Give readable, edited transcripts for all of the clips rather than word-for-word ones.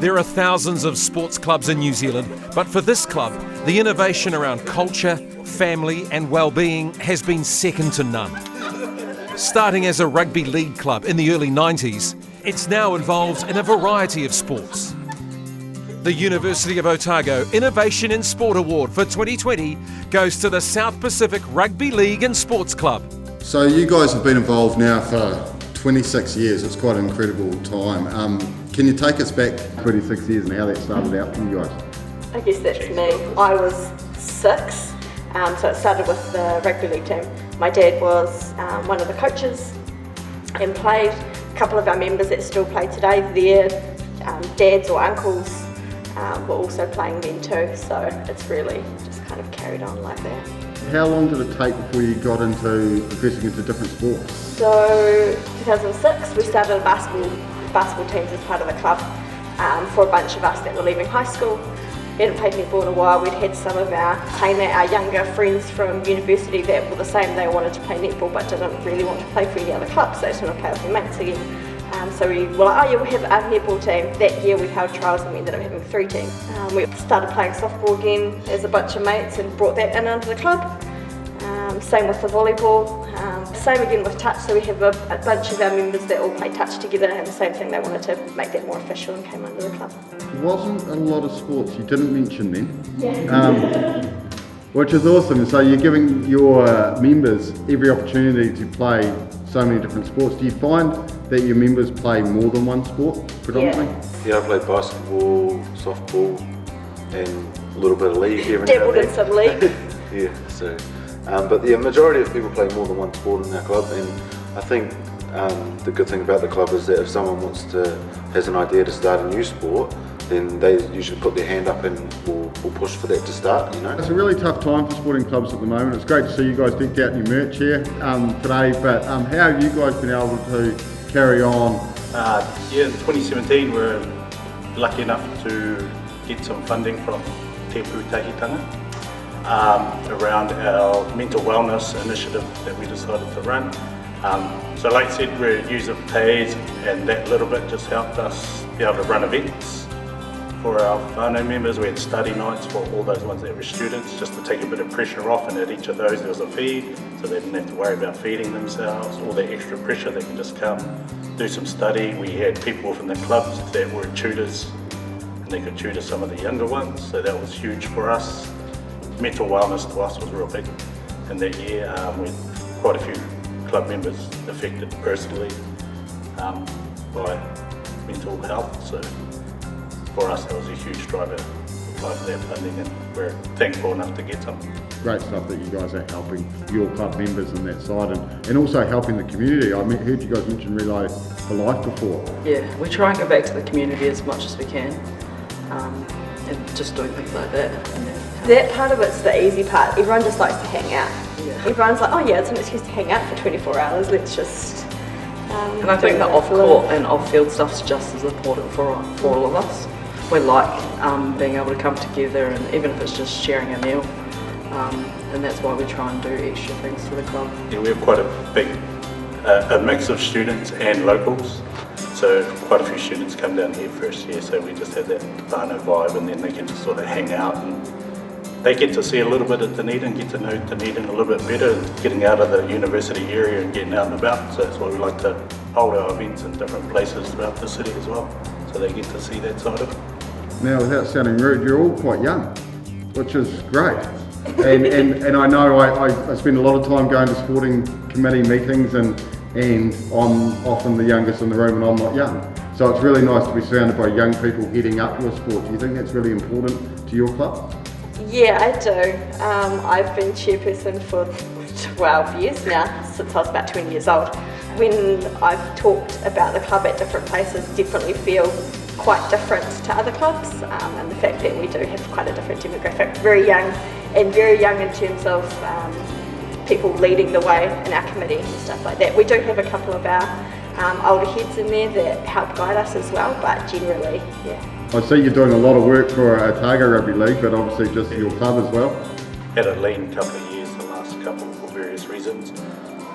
There are thousands of sports clubs in New Zealand, but for this club, the innovation around culture, family and well-being has been second to none. Starting as a rugby league club in the early 90s, it's now involved in a variety of sports. The University of Otago Innovation in Sport Award for 2020 goes to the South Pacific Rugby League and Sports Club. So you guys have been involved now for 26 years. It's quite an incredible time. Can you take us back 26 years and how that started out for you guys? I guess that's me. I was 6, so it started with the rugby league team. My dad was one of the coaches and played. A couple of our members that still play today, their dads or uncles were also playing then too, so it's really just kind of carried on like that. How long did it take before you got into progressing into different sports? So 2006 we started a basketball teams as part of the club for a bunch of us that were leaving high school. We hadn't played netball in a while. We'd had some of our younger friends from university that were the same. They wanted to play netball but didn't really want to play for any other clubs, so they just wanted to play with their mates again. So we were like, oh yeah, we'll have a netball team. That year we held trials and we ended up having 3 teams. We started playing softball again as a bunch of mates and brought that in under the club. Same with the volleyball. Same again with touch, so we have a bunch of our members that all play touch together, and the same thing, they wanted to make that more official and came under the club. There wasn't a lot of sports you didn't mention then. Yeah. Which is awesome. So you're giving your members every opportunity to play so many different sports. Do you find that your members play more than one sport predominantly? Yeah, I played basketball, softball and a little bit of league every now Dabbled and in some league. Yeah, so, but the majority of people play more than one sport in our club, and I think the good thing about the club is that if someone has an idea to start a new sport, then they usually put their hand up and will push for that to start, you know. It's a really tough time for sporting clubs at the moment. It's great to see you guys decked out in your merch here today, but how have you guys been able to carry on? In 2017 we were lucky enough to get some funding from Te Pūtahitanga around our mental wellness initiative that we decided to run. So like I said, we're user paid, and that little bit just helped us be able to run events for our whānau members. We had study nights for all those ones that were students, just to take a bit of pressure off, and at each of those there was a feed, so they didn't have to worry about feeding themselves, all that extra pressure. They can just come, do some study. We had people from the clubs that were tutors, and they could tutor some of the younger ones, so that was huge for us. Mental wellness to us was real big in that year. We had quite a few club members affected personally by mental health, so for us that was a huge driver of that funding, and we're thankful enough to get some. Great stuff that you guys are helping your club members on that side, and also helping the community. I heard you guys mention Relay for Life before. Yeah, we try and go back to the community as much as we can, and just doing things like that. That part of it's the easy part. Everyone just likes to hang out. Yeah. Everyone's like, oh yeah, it's an excuse to hang out for 24 hours. Let's just and I think the off-court and off-field stuff's just as important for all of us. We like being able to come together, and even if it's just sharing a meal, and that's why we try and do extra things for the club. Yeah, we have quite a big a mix of students and locals, so quite a few students come down here first year, so we just have that whānau vibe, and then they can just sort of hang out, and they get to see a little bit of Dunedin, get to know Dunedin a little bit better, getting out of the university area and getting out and about. So that's why we like to hold our events in different places throughout the city as well, so they get to see that side of it. Now, without sounding rude, you're all quite young, which is great. And I know I spend a lot of time going to sporting committee meetings, and I'm often the youngest in the room and I'm not young. So it's really nice to be surrounded by young people heading up your sport. Do you think that's really important to your club? Yeah, I do. I've been chairperson for 12 years now, since I was about 20 years old. When I've talked about the club at different places, definitely feel quite different to other clubs, and the fact that we do have quite a different demographic, very young in terms of people leading the way in our committee and stuff like that. We do have a couple of our older heads in there that help guide us as well, but generally, yeah. I see you're doing a lot of work for Otago Rugby League, but obviously just your club as well. Had a lean couple of years, the last couple for various reasons.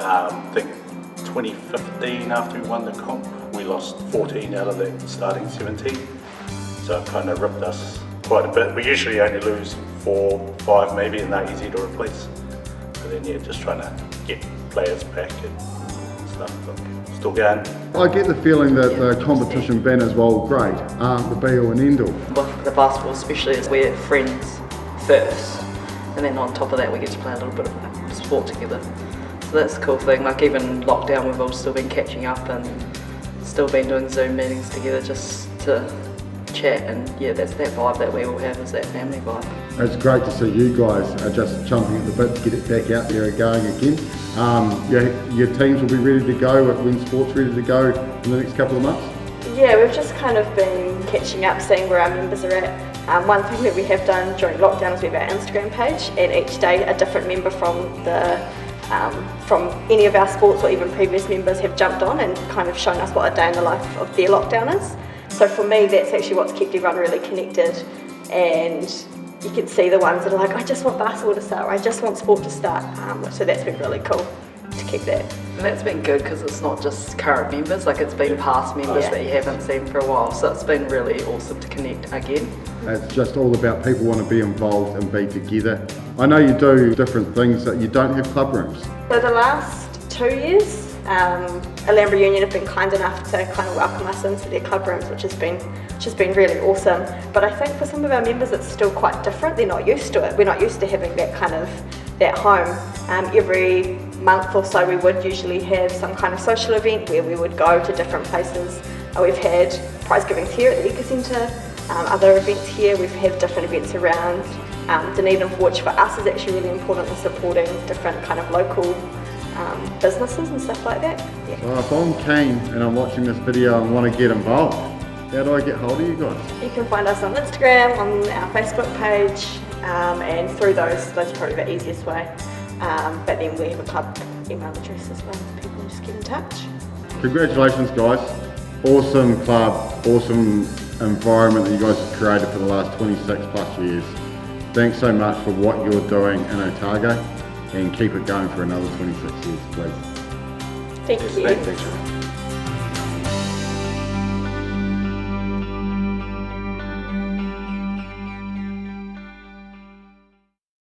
I think 2015, after we won the comp, we lost 14 out of that starting 17. So it kind of ripped us quite a bit. We usually only lose 4, 5 maybe, and they're easy to replace. But then yeah, just trying to get players back and stuff, but still going. I get the feeling that the competition banners, while great, aren't the be all and end all. With the basketball especially, is we're friends first, and then on top of that we get to play a little bit of sport together. So that's a cool thing. Like even lockdown, we've all still been catching up and still been doing Zoom meetings together just to chat, and yeah, that's that vibe that we all have, is that family vibe. It's great to see you guys are just chomping at the bit to get it back out there and going again. Your teams will be ready to go, when sport's ready to go in the next couple of months? Yeah, we've just kind of been catching up, seeing where our members are at. One thing that we have done during lockdown is we have our Instagram page, and each day a different member from any of our sports or even previous members have jumped on and kind of shown us what a day in the life of their lockdown is. So for me, that's actually what's kept everyone really connected, and you can see the ones that are like, I just want basketball to start, or I just want sport to start, so that's been really cool to keep that. And that's been good because it's not just current members, like it's been past members that you haven't seen for a while, so it's been really awesome to connect again. It's just all about people want to be involved and be together. I know you do different things, that you don't have club rooms. So the last 2 years, Alhambra Union have been kind enough to kind of welcome us into their club rooms, which has been really awesome. But I think for some of our members it's still quite different. They're not used to it. We're not used to having that home. Every month or so we would usually have some kind of social event where we would go to different places. We've had prize givings here at the Eco Centre, other events here. We've had different events around Dunedin, which for us is actually really important in supporting different kind of local businesses and stuff like that. Yeah. Well, if I'm keen and I'm watching this video and want to get involved, how do I get hold of you guys? You can find us on Instagram, on our Facebook page, and through those are probably the easiest way. But then we have a club email address as well, people just get in touch. Congratulations guys, awesome club, awesome environment that you guys have created for the last 26 plus years. Thanks so much for what you're doing in Otago, and keep it going for another 26 years please. Thank you. Thanks.